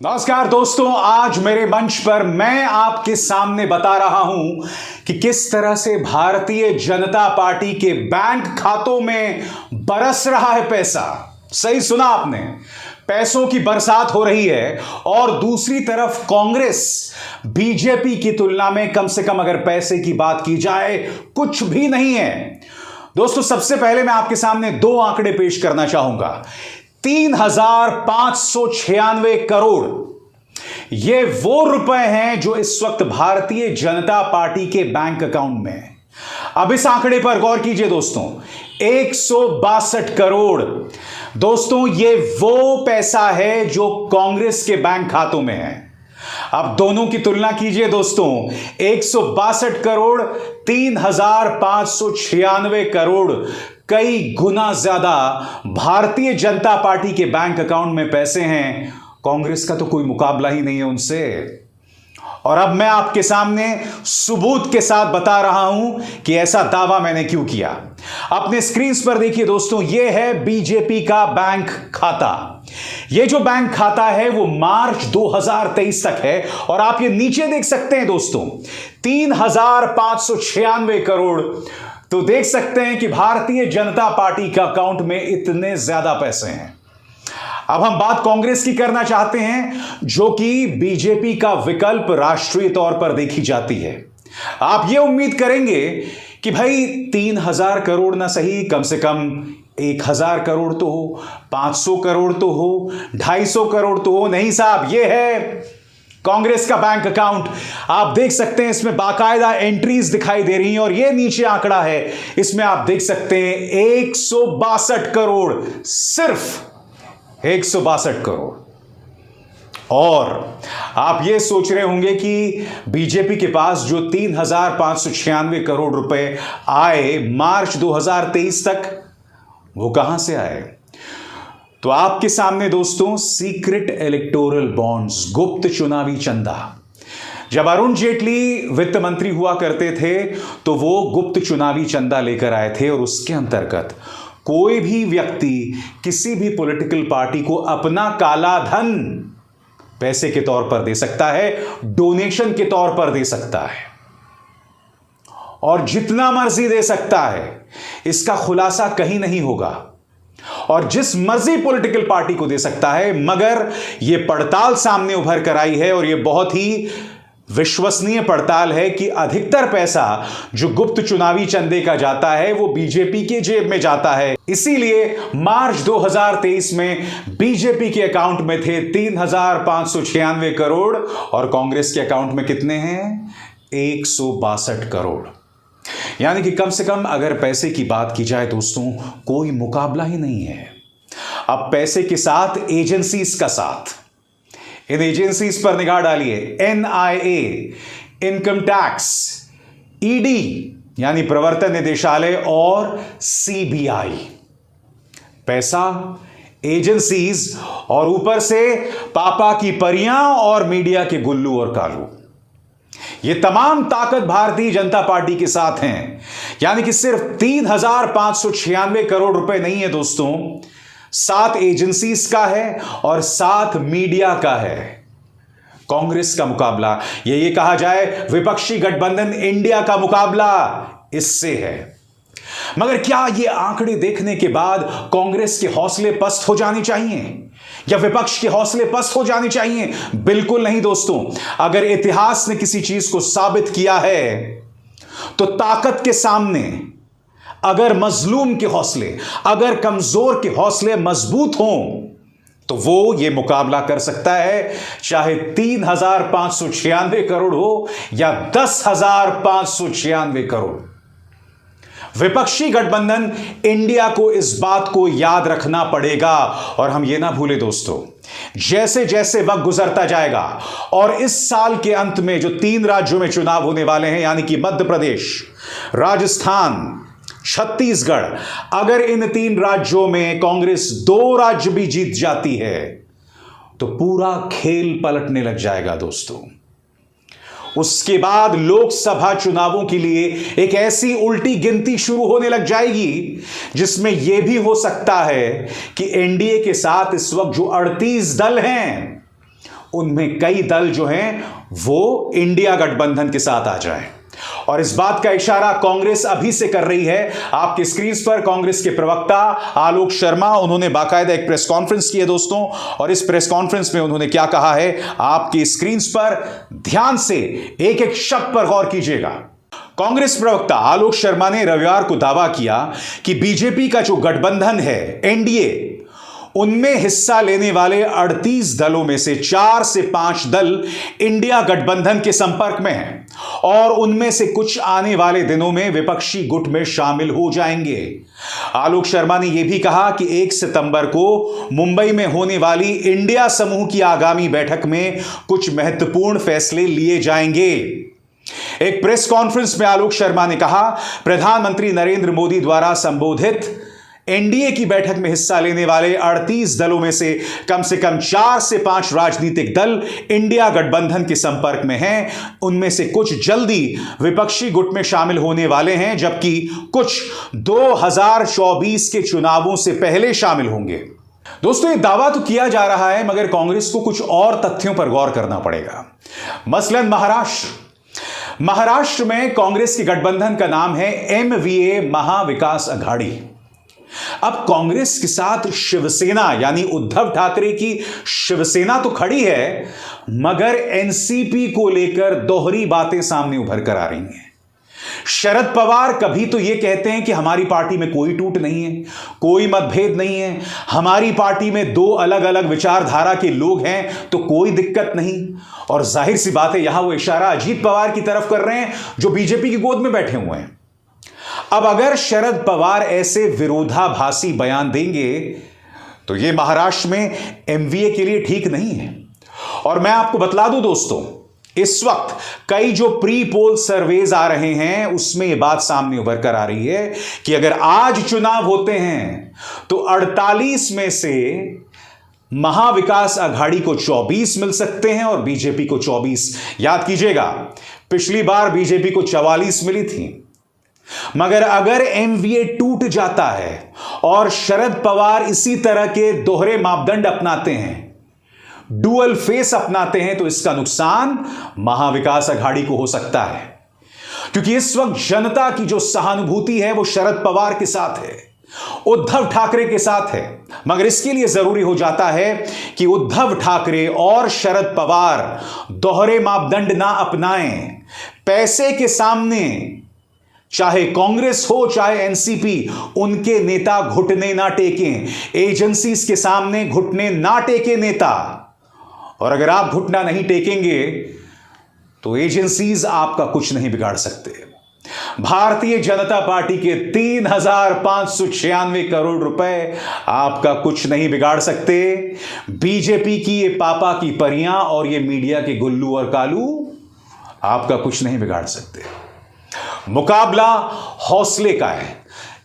नमस्कार दोस्तों, आज मेरे मंच पर मैं आपके सामने बता रहा हूं कि किस तरह से भारतीय जनता पार्टी के बैंक खातों में बरस रहा है पैसा। सही सुना आपने, पैसों की बरसात हो रही है। और दूसरी तरफ कांग्रेस बीजेपी की तुलना में कम से कम अगर पैसे की बात की जाए कुछ भी नहीं है। दोस्तों, सबसे पहले मैं आपके सामने दो आंकड़े पेश करना चाहूंगा। 3,596 करोड़ ये वो रुपए हैं जो इस वक्त भारतीय जनता पार्टी के बैंक अकाउंट में है। अब इस आंकड़े पर गौर कीजिए दोस्तों, 162 करोड़। दोस्तों, ये वो पैसा है जो कांग्रेस के बैंक खातों में है। अब दोनों की तुलना कीजिए दोस्तों, 162 करोड़, 3,596 करोड़, कई गुना ज्यादा भारतीय जनता पार्टी के बैंक अकाउंट में पैसे हैं। कांग्रेस का तो कोई मुकाबला ही नहीं है उनसे। और अब मैं आपके सामने सबूत के साथ बता रहा हूं कि ऐसा दावा मैंने क्यों किया। अपने स्क्रीन पर देखिए दोस्तों, यह है बीजेपी का बैंक खाता। यह जो बैंक खाता है वो मार्च 2023 तक है। और आप ये नीचे देख सकते हैं दोस्तों, 3,596 करोड़। तो देख सकते हैं कि भारतीय जनता पार्टी का अकाउंट में इतने ज्यादा पैसे हैं। अब हम बात कांग्रेस की करना चाहते हैं, जो कि बीजेपी का विकल्प राष्ट्रीय तौर पर देखी जाती है। आप ये उम्मीद करेंगे कि भाई 3,000 करोड़ ना सही, कम से कम 1,000 करोड़ तो हो, 500 करोड़ तो हो, 250 करोड़ तो हो। नहीं साहब, ये है कांग्रेस का बैंक अकाउंट। आप देख सकते हैं इसमें बाकायदा एंट्रीज दिखाई दे रही हैं। और ये नीचे आंकड़ा है, इसमें आप देख सकते हैं 162 करोड़, सिर्फ 162 करोड़। और आप ये सोच रहे होंगे कि बीजेपी के पास जो 3,596 करोड़ रुपए आए मार्च 2023 तक, वो कहां से आए? तो आपके सामने दोस्तों, सीक्रेट इलेक्टोरल बॉन्ड्स, गुप्त चुनावी चंदा। जब अरुण जेटली वित्त मंत्री हुआ करते थे तो वो गुप्त चुनावी चंदा लेकर आए थे। और उसके अंतर्गत कोई भी व्यक्ति किसी भी पॉलिटिकल पार्टी को अपना काला धन पैसे के तौर पर दे सकता है, डोनेशन के तौर पर दे सकता है, और जितना मर्जी दे सकता है। इसका खुलासा कहीं नहीं होगा और जिस मर्जी पॉलिटिकल पार्टी को दे सकता है। मगर यह पड़ताल सामने उभर कर आई है और यह बहुत ही विश्वसनीय पड़ताल है कि अधिकतर पैसा जो गुप्त चुनावी चंदे का जाता है वो बीजेपी के जेब में जाता है। इसीलिए मार्च 2023 में बीजेपी के अकाउंट में थे 3,596 करोड़ और कांग्रेस के अकाउंट में कितने हैं? 162 करोड़। यानी कि कम से कम अगर पैसे की बात की जाए दोस्तों, कोई मुकाबला ही नहीं है। अब पैसे के साथ एजेंसीज का साथ, इन एजेंसीज पर निगाह डालिए। एनआईए, इनकम टैक्स, ईडी यानी प्रवर्तन निदेशालय, और सीबीआई। पैसा, एजेंसीज, और ऊपर से पापा की परियां और मीडिया के गुल्लू और कालू। ये तमाम ताकत भारतीय जनता पार्टी के साथ हैं। यानी कि सिर्फ 3,596 करोड़ रुपए नहीं है दोस्तों, 7 एजेंसीज का है और 7 मीडिया का है। कांग्रेस का मुकाबला, ये कहा जाए विपक्षी गठबंधन इंडिया का मुकाबला इससे है। मगर क्या ये आंकड़े देखने के बाद कांग्रेस के हौसले पस्त हो जाने चाहिए या विपक्ष के हौसले पस्त हो जाने चाहिए? बिल्कुल नहीं दोस्तों। अगर इतिहास ने किसी चीज को साबित किया है तो ताकत के सामने अगर मजलूम के हौसले, अगर कमजोर के हौसले मजबूत हों तो वो ये मुकाबला कर सकता है, चाहे 3,596 करोड़ हो या 10,596 करोड़। विपक्षी गठबंधन इंडिया को इस बात को याद रखना पड़ेगा। और हम ये ना भूलें दोस्तों, जैसे जैसे वक्त गुजरता जाएगा और इस साल के अंत में जो 3 राज्यों में चुनाव होने वाले हैं, यानी कि मध्य प्रदेश, राजस्थान, छत्तीसगढ़, अगर इन 3 राज्यों में कांग्रेस 2 राज्य भी जीत जाती है तो पूरा खेल पलटने लग जाएगा दोस्तों। उसके बाद लोकसभा चुनावों के लिए एक ऐसी उल्टी गिनती शुरू होने लग जाएगी जिसमें यह भी हो सकता है कि एनडीए के साथ इस वक्त जो 38 दल हैं उनमें कई दल जो हैं वो इंडिया गठबंधन के साथ आ जाएं। और इस बात का इशारा कांग्रेस अभी से कर रही है। आपकी स्क्रीन पर कांग्रेस के प्रवक्ता आलोक शर्मा, उन्होंने बाकायदा एक प्रेस कॉन्फ्रेंस की है दोस्तों, और इस प्रेस कॉन्फ्रेंस में उन्होंने क्या कहा है आपकी स्क्रीन पर ध्यान से एक एक शब्द पर गौर कीजिएगा। कांग्रेस प्रवक्ता आलोक शर्मा ने रविवार को दावा किया कि बीजेपी का जो गठबंधन है एनडीए, उनमें हिस्सा लेने वाले 38 दलों में से 4 से 5 दल इंडिया गठबंधन के संपर्क में हैं और उनमें से कुछ आने वाले दिनों में विपक्षी गुट में शामिल हो जाएंगे। आलोक शर्मा ने यह भी कहा कि 1 सितंबर को मुंबई में होने वाली इंडिया समूह की आगामी बैठक में कुछ महत्वपूर्ण फैसले लिए जाएंगे। एक प्रेस कॉन्फ्रेंस में आलोक शर्मा ने कहा, प्रधानमंत्री नरेंद्र मोदी द्वारा संबोधित एनडीए की बैठक में हिस्सा लेने वाले 38 दलों में से कम 4 से 5 राजनीतिक दल इंडिया गठबंधन के संपर्क में हैं। उनमें से कुछ जल्दी विपक्षी गुट में शामिल होने वाले हैं, जबकि कुछ 2024 के चुनावों से पहले शामिल होंगे। दोस्तों, ये दावा तो किया जा रहा है, मगर कांग्रेस को कुछ और तथ्यों पर गौर करना पड़ेगा। मसलन महाराष्ट्र में कांग्रेस के गठबंधन का नाम है एमवीए महाविकास अघाड़ी। अब कांग्रेस के साथ शिवसेना यानी उद्धव ठाकरे की शिवसेना तो खड़ी है, मगर एनसीपी को लेकर दोहरी बातें सामने उभर कर आ रही हैं। शरद पवार कभी तो यह कहते हैं कि हमारी पार्टी में कोई टूट नहीं है, कोई मतभेद नहीं है, हमारी पार्टी में 2 अलग अलग विचारधारा के लोग हैं तो कोई दिक्कत नहीं। और जाहिर सी बात है, यहां वो इशारा अजीत पवार की तरफ कर रहे हैं जो बीजेपी की गोद में बैठे हुए हैं। अब अगर शरद पवार ऐसे विरोधाभासी बयान देंगे तो यह महाराष्ट्र में एमवीए के लिए ठीक नहीं है। और मैं आपको बतला दूं दोस्तों, इस वक्त कई जो प्री पोल सर्वेज आ रहे हैं उसमें यह बात सामने उभर कर आ रही है कि अगर आज चुनाव होते हैं तो 48 में से महाविकास अघाड़ी को 24 मिल सकते हैं और बीजेपी को 24। याद कीजिएगा, पिछली बार बीजेपी को 44 मिली थी। मगर अगर एमवीए टूट जाता है और शरद पवार इसी तरह के दोहरे मापदंड अपनाते हैं, डुअल फेस अपनाते हैं, तो इसका नुकसान महाविकास अघाड़ी को हो सकता है। क्योंकि इस वक्त जनता की जो सहानुभूति है वो शरद पवार के साथ है, उद्धव ठाकरे के साथ है। मगर इसके लिए जरूरी हो जाता है कि उद्धव ठाकरे और शरद पवार दोहरे मापदंड ना अपनाएं। पैसे के सामने चाहे कांग्रेस हो चाहे एनसीपी, उनके नेता घुटने ना टेकें। एजेंसीज के सामने घुटने ना टेके नेता। और अगर आप घुटना नहीं टेकेंगे तो एजेंसीज आपका कुछ नहीं बिगाड़ सकते। भारतीय जनता पार्टी के 3,596 करोड़ रुपए आपका कुछ नहीं बिगाड़ सकते। बीजेपी की ये पापा की परियां और ये मीडिया के गुल्लू और कालू आपका कुछ नहीं बिगाड़ सकते। मुकाबला हौसले का है।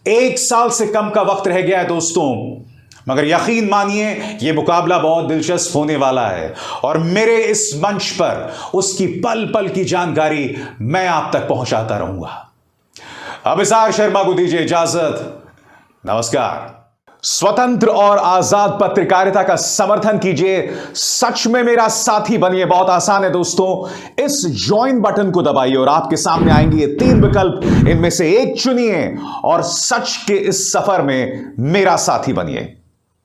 1 साल से कम का वक्त रह गया है दोस्तों, मगर यकीन मानिए यह मुकाबला बहुत दिलचस्प होने वाला है और मेरे इस मंच पर उसकी पल पल की जानकारी मैं आप तक पहुंचाता रहूंगा। अभिसार शर्मा को दीजिए इजाजत। नमस्कार। स्वतंत्र और आजाद पत्रकारिता का समर्थन कीजिए, सच में मेरा साथी बनिए। बहुत आसान है दोस्तों, इस ज्वाइन बटन को दबाइए और आपके सामने आएंगे ये 3 विकल्प, इनमें से एक चुनिए और सच के इस सफर में मेरा साथी बनिए।